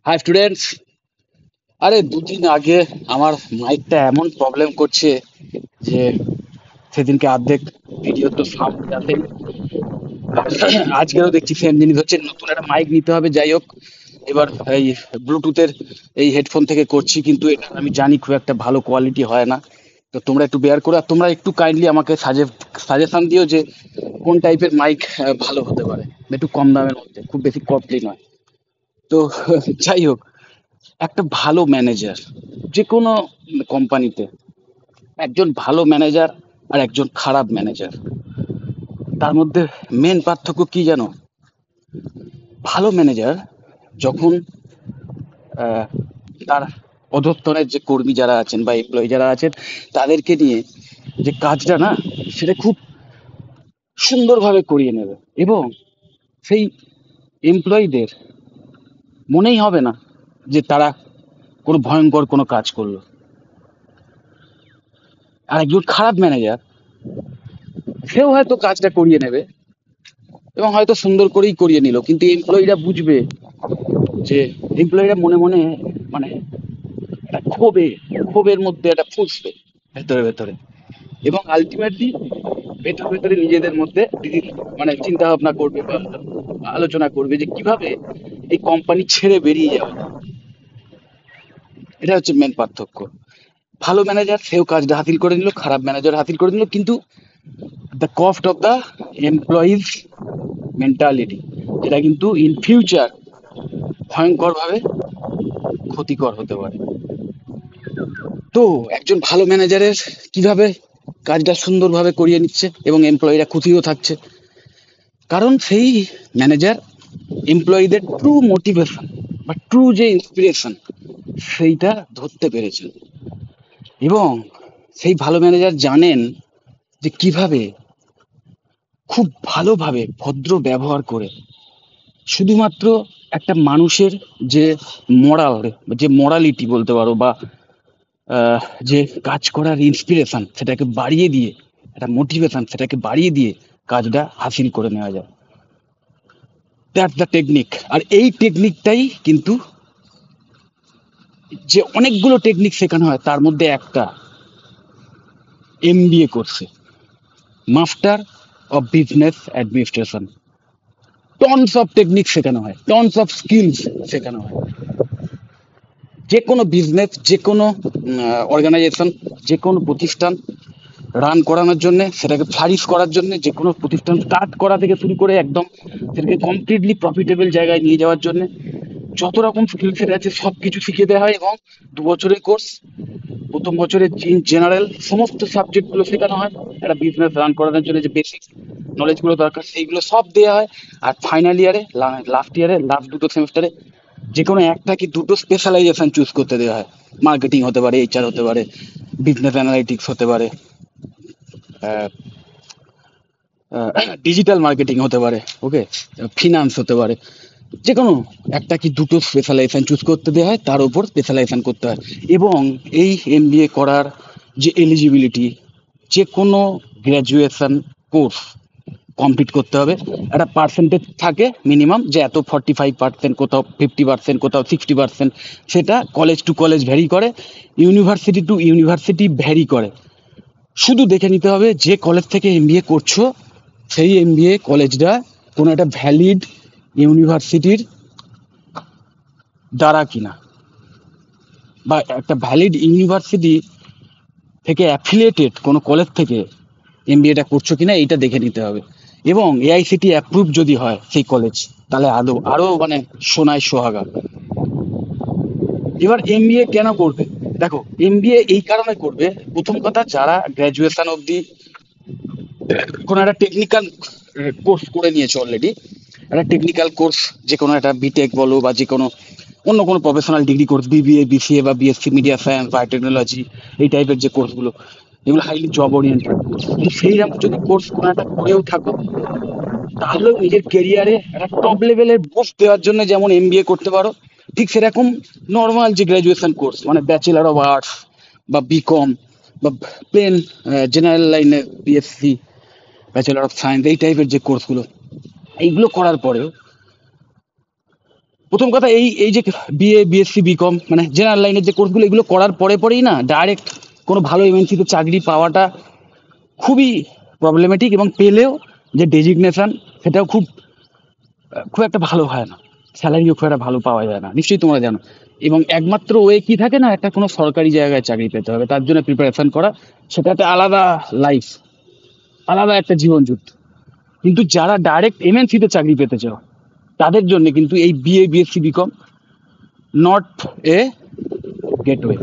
High students. আরে দুদিন আগে আমার মাইকটা এমন প্রবলেম করছে যে সেদিনকে অর্ধেক ভিডিও তো সাউন্ড আসে। আজকেও দেখছি সেম জিনিস হচ্ছে, নতুন একটা মাইক নিতে হবে। যাই হোক, এবার এই ব্লুটুথের এই হেডফোন থেকে করছি, কিন্তু এটা আমি জানি খুব একটা ভালো কোয়ালিটি হয় না। তো তোমরা একটু বেয়ার করো, আর তোমরা একটু কাইন্ডলি আমাকে সাজেশন দিও যে কোন টাইপের মাইক ভালো হতে পারে, একটু কম দামের মধ্যে, খুব বেশি কস্টলি নয়। তো যাই হোক, একটা ভালো ম্যানেজার যে কোনো কোম্পানিতে, একজন ভালো ম্যানেজার আর একজন খারাপ ম্যানেজার, তার মধ্যে মেন পার্থক্য কি জানো? ভালো ম্যানেজার যখন আহ, তার অধস্তনের যে কর্মী যারা আছেন বা এমপ্লয়ি যারা আছেন তাদেরকে নিয়ে যে কাজটা না, সেটা খুব সুন্দরভাবে করিয়ে নেবে, এবং সেই এমপ্লয়ীদের মনেই হবে না যে তারা কোনো ভয়ঙ্কর কোনো কাজ করলো। আর একজন খারাপ ম্যানেজার, সেও হয়তো কাজটা করিয়ে নেবে এবং হয়তো সুন্দর করেই করিয়ে নিল, কিন্তু এমপ্লয়িরা বুঝবে যে এমপ্লয়িরা মনে মনে মানে একটা ক্ষোভের মধ্যে একটা ফুসবে ভেতরে ভেতরে, এবং আলটিমেটলি ভেতর ভেতরে নিজেদের মধ্যে মানে চিন্তা ভাবনা করবে বা আলোচনা করবে যে কিভাবে এই কোম্পানি ছেড়ে বেরিয়ে যাবে। এটা হচ্ছে মেন পার্থক্য। ভালো ম্যানেজার সেও কাজটা হাসিল করে নিল, খারাপ ম্যানেজার হাসিল করে নিল, কিন্তু the cost of the employees mentality, যেটা কিন্তু ইন ফিউচার ভয়ঙ্কর ভাবে ক্ষতিকর হতে পারে। তো একজন ভালো ম্যানেজারের কিভাবে কাজটা সুন্দরভাবে করিয়ে নিচ্ছে এবং এমপ্লয়িরা খুশিও থাকছে, কারণ সেই ম্যানেজার এমপ্লয়ীদের ট্রু মোটিভেশন বা ট্রু যে ইন্সপিরেশন সেইটা ধরতে পেরেছেন, এবং সেই ভালো ম্যানেজার জানেন যে কিভাবে খুব ভালোভাবে ভদ্র ব্যবহার করে শুধুমাত্র একটা মানুষের যে মোরাল, যে মোরালিটি বলতে পারো, বা আহ, যে কাজ করার ইন্সপিরেশন সেটাকে বাড়িয়ে দিয়ে, একটা মোটিভেশন সেটাকে বাড়িয়ে দিয়ে কাজটা হাসিল করে নেওয়া যায়। That's the technique. আর এই টেকনিকটাই কিন্তু, যে অনেকগুলো টেকনিক শেখানো হয় তার মধ্যে একটা এমবিএ কোর্সে, master of business administration, tonnes of technique শেখানো হয়, টনস অফ স্কিলস শেখানো হয়। যে কোনো বিজনেস, যে কোনো অর্গানাইজেশন, যে কোনো প্রতিষ্ঠান রান করানোর জন্য, সেটাকে ফ্লারিশ করার জন্য, যে কোনো প্রতিষ্ঠান স্টার্ট করা থেকে শুরু করে একদম সেটাকে কমপ্লিটলি প্রফিটেবল জায়গায় নিয়ে যাওয়ার জন্য যত রকম স্কিল সেট আছে সব কিছু শিখিয়ে দেওয়া হয়। এবং 2 বছরের কোর্স, প্রথম বছরে জেনারেল সমস্ত সাবজেক্টগুলো শেখানো হয়, একটা বিজনেস রান করানোর জন্য যে বেসিক নলেজগুলো দরকার সেইগুলো সব দেওয়া হয়। আর ফাইনাল ইয়ারে, লাস্ট ইয়ারে, লাস্ট 2টো সেমিস্টারে যে কোনো একটা কি দুটো স্পেশালাইজেশন চুজ করতে দেওয়া হয়। মার্কেটিং হতে পারে, এইচআর হতে পারে, বিজনেস অ্যানালাইটিক্স হতে পারে, ডিজিটাল মার্কেটিং হতে পারে, ওকে, ফিনান্স হতে পারে। যে কোনো একটা কি দুটো স্পেশালাইজেশন চুজ করতে দেওয়া হয়, তার উপর স্পেশালাইজেশন করতে হয়। এবং এই এমবিএ করার যে এলিজিবিলিটি, যে কোনো গ্র্যাজুয়েশন কোর্স কমপ্লিট করতে হবে। একটা পার্সেন্টেজ থাকে মিনিমাম, যে এত 45%, কোথাও 50%, কোথাও 60%, সেটা কলেজ টু কলেজ ভ্যারি করে, ইউনিভার্সিটি টু ইউনিভার্সিটি ভ্যারি করে। শুধু দেখে নিতে হবে যে কলেজ থেকে এমবিএ করছো সেই এমবিএ কলেজটা কোনো একটা ভ্যালিড ইউনিভার্সিটির দ্বারা কিনা, বা একটা ভ্যালিড ইউনিভার্সিটি থেকে অ্যাফিলিয়েটেড কোনো কলেজ থেকে এমবিএটা করছো কিনা এইটা দেখে নিতে হবে। এবং এআইসিটি অ্যাপ্রুভ যদি হয় সেই কলেজ, তাহলে আদৌ আরো মানে সোনায় সোহাগা। এবার এমবিএ কেন করবে? দেখো, এমবিএ এই কারণে করবে, প্রথম কথা, যারা গ্র্যাজুয়েশন অবধি কোনো একটা টেকনিক্যাল কোর্স করে নিয়েছে অলরেডি, একটা টেকনিক্যাল কোর্স, যে কোনো একটা বিটেক বলো বা যে কোনো অন্য কোনো professional degree course, BBA, BCA বা বিএসসি মিডিয়া সায়েন্স, বায়োটেকনোলজি, এই টাইপের যে কোর্সগুলো, এগুলো হাইলি জব ওরিয়েন্টেড কোর্স। কিন্তু সেইরকম যদি কোর্স কোনো একটা করেও থাকো, তাহলেও নিজের কেরিয়ারে একটা টপ লেভেলের বুস্ট দেওয়ার জন্য যেমন এমবিএ করতে পারো, ঠিক সেরকম নর্মাল যে গ্র্যাজুয়েশন কোর্স, মানে ব্যাচেলার অফ আর্টস বা বিকম বা প্লেন জেনারেল লাইনে বিএসসি, ব্যাচেলার অফ সায়েন্স, এই টাইপের যে কোর্সগুলো, এইগুলো করার পরেও প্রথম কথা, এই এই যে বিএ বিএসসি বিকম মানে জেনারেল লাইনের যে কোর্সগুলো, এগুলো করার পরে পরেই না ডাইরেক্ট কোনো ভালো এমএনসিতে চাকরি পাওয়াটা খুবই প্রবলেমেটিক, এবং পেলেও যে ডেজিগনেশন সেটাও খুব একটা ভালো হয় না, স্যালারিও খুব একটা ভালো পাওয়া যায় না, নিশ্চয়ই তোমরা জানো। এবং একমাত্র ওয়ে কি থাকে না, একটা কোনো সরকারি জায়গায় চাকরি পেতে হবে, তার জন্য প্রিপারেশন করা, সেটা একটা আলাদা লাইফ, আলাদা একটা জীবন যুদ্ধ। কিন্তু যারা ডাইরেক্ট এমএনসিতে চাকরি পেতে চাও, তাদের জন্য কিন্তু এই BA BSc BCom not a gateway.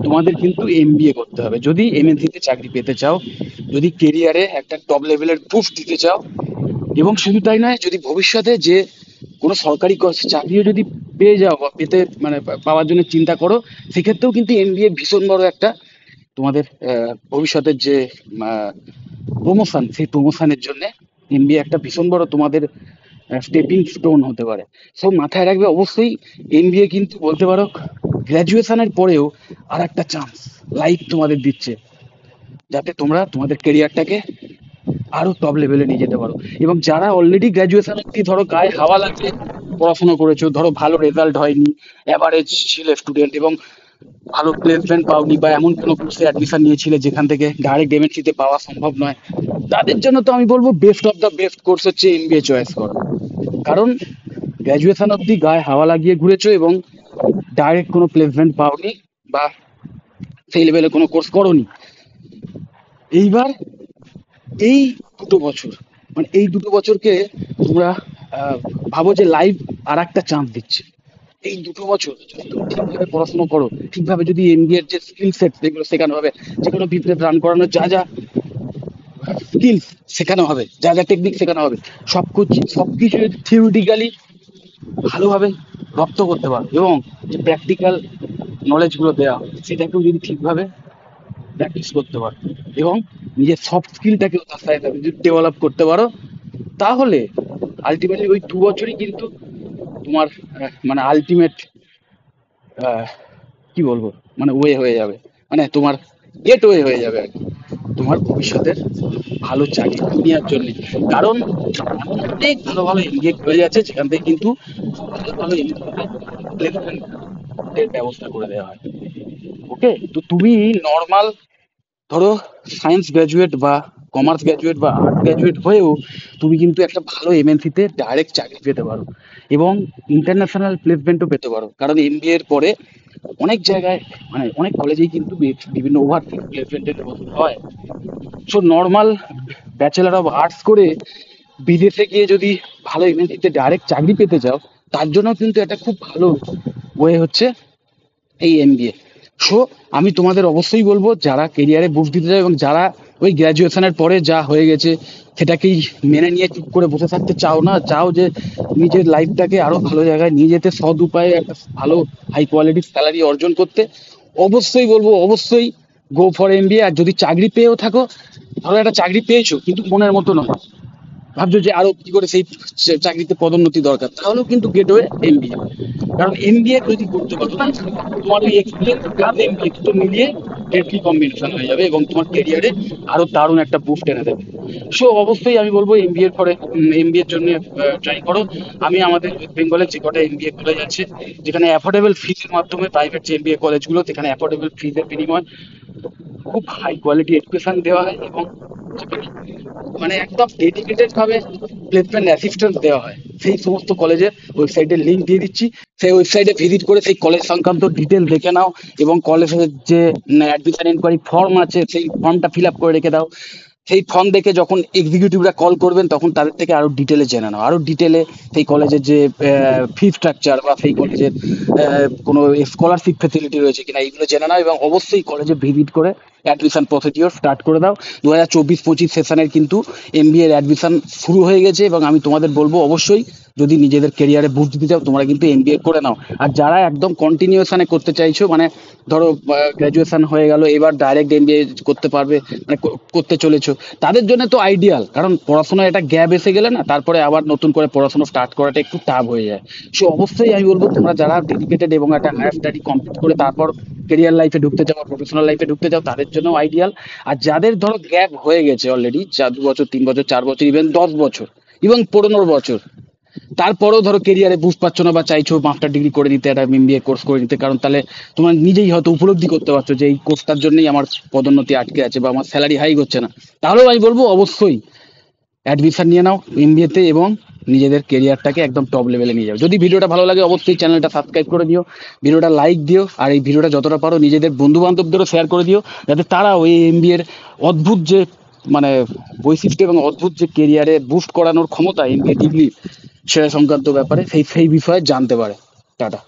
তোমাদের কিন্তু এমবিএ করতে হবে যদি এমএনসিতে চাকরি পেতে চাও, যদি কেরিয়ারে একটা টপ লেভেলের বুস্ট দিতে চাও। এবং শুধু তাই নয়, যদি ভবিষ্যতে যে কোনো সরকারি চাকরিও যদি পেয়ে যাও বা পেতে মানে পাওয়ার জন্য চিন্তা করো, সেক্ষেত্রেও কিন্তু এমবিএ ভীষণ বড় একটা তোমাদের ভবিষ্যতের যে প্রমোশন, সেই প্রমোশনের জন্য এমবিএ একটা ভীষণ বড় তোমাদের স্টেপিং স্টোন হতে পারে। সব মাথায় রাখবে অবশ্যই। এমবিএ কিন্তু বলতে পারো গ্র্যাজুয়েশনের পরেও আর একটা চান্স লাইফ তোমাদের দিচ্ছে, যাতে তোমরা তোমাদের কেরিয়ারটাকে আরো টপ লেভেলে নিয়ে যেতে পারো। এবং যারা অলরেডি গ্র্যাজুয়েশন অব্দি ধরো গায়ে হাওয়া লাগিয়ে পড়াশোনা করেছো, ধরো ভালো রেজাল্ট হয়নি, অ্যাভারেজ ছিলে স্টুডেন্ট, এবং ভালো প্লেসমেন্ট পাওনি, বা এমন কোনো কোর্সে অ্যাডমিশন নিয়েছিলে যেখান থেকে ডাইরেক্ট এমএনসিতে পাওয়া সম্ভব নয়, তাদের জন্য তো আমি বলবো best of the best course হচ্ছে এমবিএ চয়েস করা। কারণ গ্র্যাজুয়েশন অব্দি গায়ে হাওয়া লাগিয়ে ঘুরেছো এবং ডাইরেক্ট কোনো প্লেসমেন্ট পাওনি, বা সেই লেভেলে কোনো কোর্স করোনি। এইবার এই 2 বছর, মানে এই 2 বছরকে তোমরা ভাবো যে লাইফ আর একটা চান্স দিচ্ছে। এই 2 বছর যদি তুমি ঠিকভাবে পড়াশোনা করো, ঠিকভাবে যদি এমবিএ এর যে স্কিল সেট যেগুলো শেখানো হবে, যে কোনো বিজনেস রান করানোর যা যা স্কিলস শেখানো হবে, যা যা টেকনিক শেখানো হবে, সবকিছু যদি থিওরিটিক্যালি ভালোভাবে রপ্ত করতে পারো, এবং যে প্র্যাকটিক্যাল নলেজ গুলো দেওয়া হয় সেটাকেও যদি ঠিকভাবে প্র্যাকটিস করতে পারো, এবং নিজের সফট স্কিলটাকেও তার সাথে সাথে যদি ডেভেলপ করতে পারো, তাহলে আলটিমেটলি ওই 2 বছরই কিন্তু তোমার মানে আলটিমেট কি বলবো, মানে ওয়ে হয়ে যাবে, মানে তোমার গেট ওয়ে হয়ে যাবে আর কি, তোমার ভবিষ্যতের ভালো চাকরি নেওয়ার জন্য। কারণ এখন অনেক ভালো ভালো এমবিএ হয়ে যাচ্ছে, যেখান থেকে কিন্তু ভালো ভালো প্লেসমেন্টের ব্যবস্থা করে দেওয়া হয়। ওকে, তো তুমি নর্মাল ধরো সায়েন্স গ্র্যাজুয়েট বা কমার্স গ্র্যাজুয়েট বা আর্ট গ্র্যাজুয়েট হয়েও তুমি কিন্তু একটা ভালো এমএনসিতে ডাইরেক্ট চাকরি পেতে পারো, এবং ইন্টারন্যাশনাল প্লেসমেন্টও পেতে পারো। কারণ এমবিএ এর পরে অনেক জায়গায় মানে অনেক কলেজেই কিন্তু বিভিন্ন ওভারসিজ প্লেসমেন্টের ব্যবস্থা হয়। So normal bachelor of arts করে বিদেশে গিয়ে যদি ভালো এমএনসিতে ডাইরেক্ট চাকরি পেতে চাও, তার জন্য কিন্তু একটা খুব ভালো ওয়ে হচ্ছে এই এমবিএ। সো আমি তোমাদের অবশ্যই বলবো, যারা কেরিয়ারে বুস্ট দিতে চাও এবং যারা ওই গ্র্যাজুয়েশনের পরে যা হয়ে গেছে সেটাকেই মেনে নিয়ে চুপ করে বসে থাকতে চাও না, চাও যে নিজের লাইফটাকে আরো ভালো জায়গায় নিয়ে যেতে, সৎ উপায়ে একটা ভালো হাই কোয়ালিটির স্যালারি অর্জন করতে, অবশ্যই বলবো অবশ্যই গো ফর এমবিএ। আর যদি চাকরি পেয়েও থাকো, ধরো একটা চাকরি পেয়েছো কিন্তু মনের মতো নয়, ভাবছো যে আরো কি করে সেই চাকরিতে পদোন্নতি দরকার, তাহলেও কিন্তু গেটওয়ে এমবিএ। কারণ এমবিএ যদি করতে পারো না, তোমার ওই এক্সপিরিয়েন্স প্লাস এমবিএ দুটো মিলিয়ে ডেডলি কম্বিনেশন হয়ে যাবে, এবং তোমার ক্যারিয়ারে আরো দারুণ একটা বুস্ট এনে দেবে। সো অবশ্যই আমি বলবো এমবিএ এর পরে এমবিএ এর জন্য ট্রাই করো। আমি আমাদের ওয়েস্ট বেঙ্গলে যে কটা এমবিএ কলেজ আছে, যেখানে অ্যাফোর্ডেবল ফিজের মাধ্যমে, প্রাইভেট যে এমবিএ কলেজগুলো যেখানে অ্যাফোর্ডেবল ফিজের বিনিময় খুব হাই কোয়ালিটি এডুকেশন দেওয়া হয়, এবং যেখানে মানে একদম ডেডিকেটেড ভাবে প্লেসমেন্ট অ্যাসিস্ট্যান্স দেওয়া হয়, সেই সমস্ত কলেজের ওয়েবসাইটের লিঙ্ক দিয়ে দিচ্ছি। সেই ওয়েবসাইটে ভিজিট করে সেই কলেজ সংক্রান্ত ডিটেল দেখে নাও, এবং কলেজের যে অ্যাডমিশন ইনকোয়ারি ফর্ম আছে সেই ফর্মটা ফিল আপ করে রেখে দাও। সেই ফর্ম দেখে যখন এক্সিকিউটিভরা কল করবেন, তখন তাদের থেকে আরো ডিটেলে জেনে নাও, আরো ডিটেলে সেই কলেজের যে ফি স্ট্রাকচার বা সেই কলেজের কোনো স্কলারশিপ ফেসিলিটি রয়েছে কিনা, এইগুলো জেনে নাও, এবং অবশ্যই কলেজে ভিজিট করে অ্যাডমিশন প্রসিডিওর স্টার্ট করে দাও। 2024-25 সেশনের কিন্তু এমবিএ এর অ্যাডমিশন শুরু হয়ে গেছে, এবং আমি তোমাদের বলবো অবশ্যই যদি নিজেদের কেরিয়ারে বুস্ট দিতে চাও, তোমরা কিন্তু এমবিএ করে নাও। আর যারা একদম কন্টিনিউশনে করতে চাইছো, মানে ধরো গ্র্যাজুয়েশন হয়ে গেল, এবার ডাইরেক্ট এমবিএ করতে পারবে, মানে করতে চলেছো, তাদের জন্য তো আইডিয়াল। কারণ পড়াশোনায় একটা গ্যাপ এসে গেলে না, তারপরে আবার নতুন করে পড়াশোনা স্টার্ট করাটা একটু টাফ হয়ে যায়। সো অবশ্যই আমি বলবো, তোমরা যারা ডেডিকেটেড এবং একটা হায়ার স্টাডি কমপ্লিট করে তারপর কেরিয়ার লাইফে ঢুকতে চাও, প্রফেশনাল লাইফে ঢুকতে চাও, তাদের জন্য আইডিয়াল। আর যাদের ধরো গ্যাপ হয়ে গেছে অলরেডি 2 বছর 3 বছর 4 বছর ইভেন 10 বছর ইভেন 15 বছর, তারপরেও ধরো কেরিয়ারে বুস্ট পাচ্ছ না বা চাইছো মাস্টার ডিগ্রি করে নিতে, একটা এমবিএ কোর্স করে নিতে, কারণ তাহলে তোমার নিজেই হয়তো উপলব্ধি করতে পারছো যে এই কোর্সটার জন্যই আমার পদোন্নতি আটকে আছে বা আমার স্যালারি হাইক হচ্ছে না, তাহলেও আমি বলবো অবশ্যই অ্যাডমিশন নিয়ে নাও এমবিএতে এবং নিজেদের কেরিয়ারটাকে একদম টপ লেভেলে নিয়ে যাও। যদি ভিডিওটা ভালো লাগে অবশ্যই চ্যানেলটা সাবস্ক্রাইব করে দিও, ভিডিওটা লাইক দিও, আর এই ভিডিওটা যতটা পারো নিজেদের বন্ধু বান্ধবদেরও শেয়ার করে দিও, যাতে তারা ওই এমবিএ এর অদ্ভুত যে মানে বৈশিষ্ট্য এবং অদ্ভুত যে কেরিয়ারে বুস্ট করানোর ক্ষমতা এমবিএ ডিগ্রি, সেটা সংক্রান্ত ব্যাপারে সেই সেই বিষয়ে জানতে পারে। টাটা।